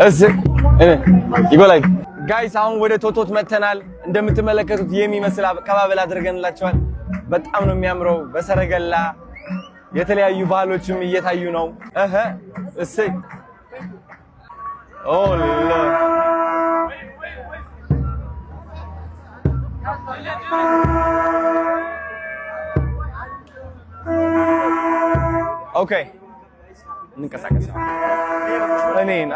እዚህ ይጎላል ጋይስ አሁን ወደ ቶቶት መተናል እንደምትመለከቱት የሚመስል አቀባበል አድርገንላችኋል በጣም ነው የሚያምረው በሰረገላ የተለያዩ ባህሎችም እየታዩ ነው እሰይ ኦ ኦኬ እንቀሳቀስ እኔን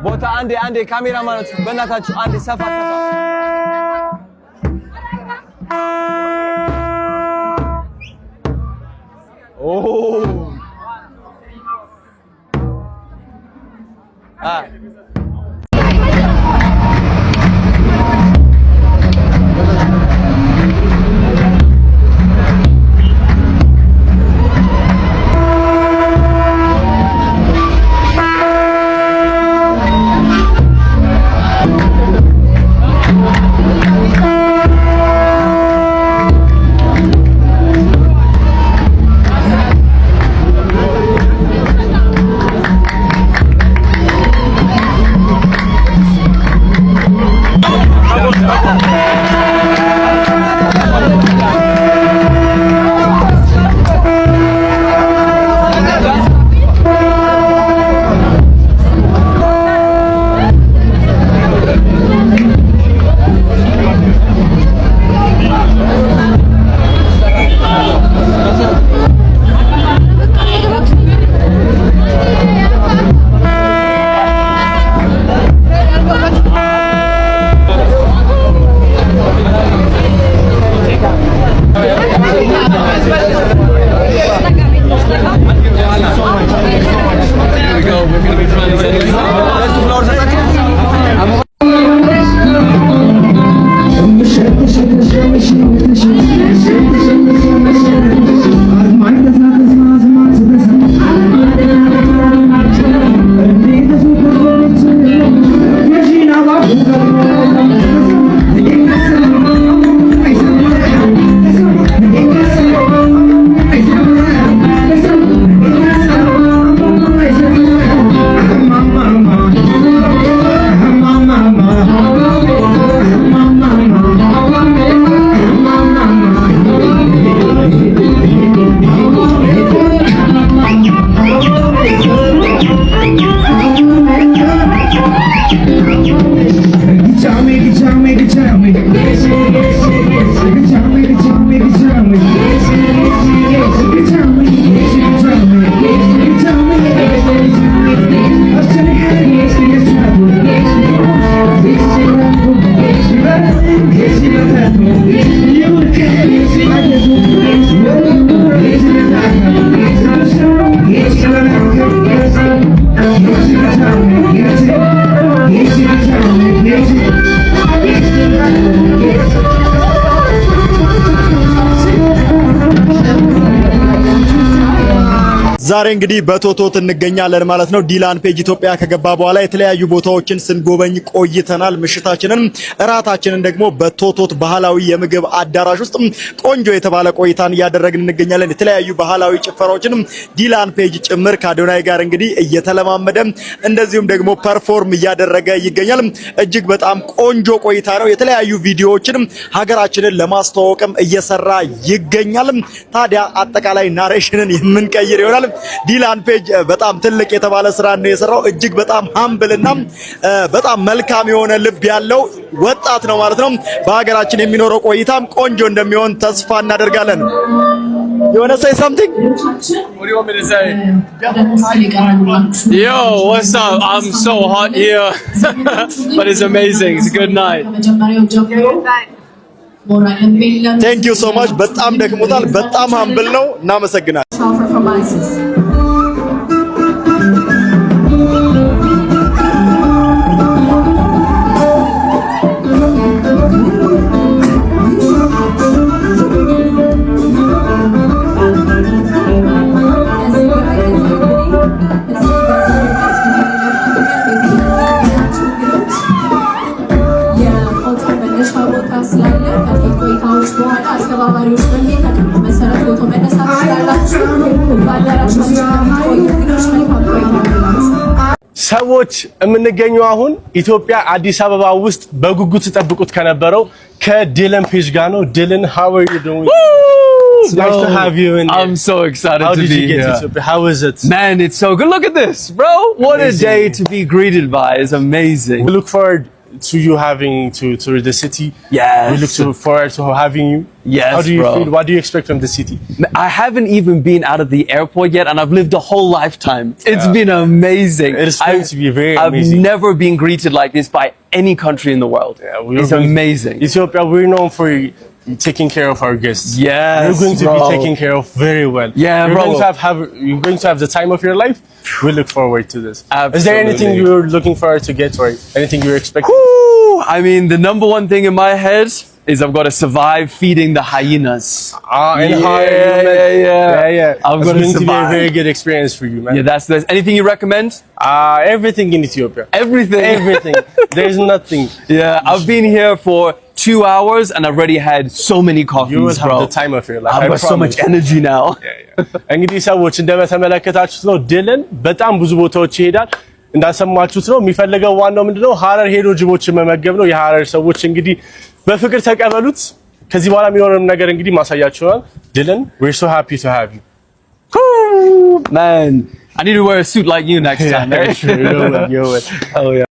ቦታ አንዴ ካሜራማኖች በእናታችሁ አንዴ ሰፋ ኦ ዛሬ እንግዲህ በቶቶት እንገኛለን ማለት ነው። ዲላን ፔጅ ኢትዮጵያ ከገባ በኋላ የተለያዩ ቦታዎችን ስንጎበኝ ቆይተናል። ምሽታችንን እራታችንን ደግሞ በቶቶት ባህላዊ የምግብ አዳራሽ ውስጥ ቆንጆ የተባለ ቆይታን እያደረግን እንገኛለን። የተለያዩ ባህላዊ ጭፈራዎችንም ዲላን ፔጅ ጭምር ከአዶናይ ጋር እንግዲህ እየተለማመደ እንደዚሁም ደግሞ ፐርፎርም እያደረገ ይገኛል። እጅግ በጣም ቆንጆ ቆይታ ነው። የተለያዩ ቪዲዮዎችንም ሀገራችንን ለማስተዋወቅም እየሰራ ይገኛል። ታዲያ አጠቃላይ ናሬሽንን የምንቀይር ይሆናል። ዲላን ፔጅ በጣም ትልቅ የተባለ ስራ ነው የሰራው። እጅግ በጣም ሃምብልና በጣም መልካም የሆነ ልብ ያለው ወጣት ነው ማለት ነው። በሀገራችን የሚኖረው ቆይታም ቆንጆ እንደሚሆን ተስፋ እናደርጋለን። You want to say something? What do you want me to say? Yo, what's up? I'm so hot here. But it's amazing. It's a good night. Thank you so much. በጣም ደክሞታል። በጣም ሃምብል ነው። እናመሰግናለን። በኋላ አስተባባሪዎች በሚፈቅዱት መሰረት ፎቶ መነሳት ትችላላችሁ። በአዳራሻችን ለምትቆዩ እንግዶች መልካም ቆይታ ይሁንላችሁ። ሰዎች የምንገኘው አሁን ኢትዮጵያ አዲስ አበባ ውስጥ በጉጉት ተጠብቁት ከነበረው ከዲለን ፔጅ ጋር ነው። ዲለን, how are you doing? It's nice to have you in here. I'm so excited How to did be you get here. to Ethiopia? How is it? Man, it's so good. Look at this, bro. What Amazing. a day to be greeted by. It's amazing. We look forward to you having to the city. Yes. We look forward to having you. Yes, How do you bro. feel? What do you expect from the city? I haven't even been out of the airport yet, and I've lived a whole lifetime. It's been amazing. It is going to be very I've amazing. never been greeted like this by any country in the world. It's amazing. Ethiopia, we're known for taking care of our guests. Yes, you're going to bro. be taken care of very well. Yeah, you're bro. Going to you're going to have the time of your life. We look forward to this. Absolutely. Is there anything you're looking forward to get, or anything you're expecting? Woo! I mean, the number one thing in my head is I've got to survive feeding the hyenas. Yeah. I'm It's going to to be a survive. very good experience for you, man. Yeah, that's anything you recommend? Everything in Ethiopia. Everything. Everything. There's nothing. Yeah, I've been here for 2 hours and I've already had so many coffees, You will have bro. the time of your life. I've I got so much promise. energy now. እንግዲህ ሰዎች እንደተመለከታችሁት ነው ዲለን በጣም ብዙ ቦታዎች ይሄዳል። እንዳሰማችሁት ነው የሚፈልገው ዋናው ምንድነው ሀረር ሄዶ ጅቦችን መመገብ ነው። የሀረር ሰዎች እንግዲህ በፍቅር ተቀበሉት። ከዚህ በኋላ የሚሆነው ነገር እንግዲህ ማሳያችኋል። ዲለን, we're so happy to have you. Man, I need to wear a suit like you next time. Sure, you will. Oh yeah.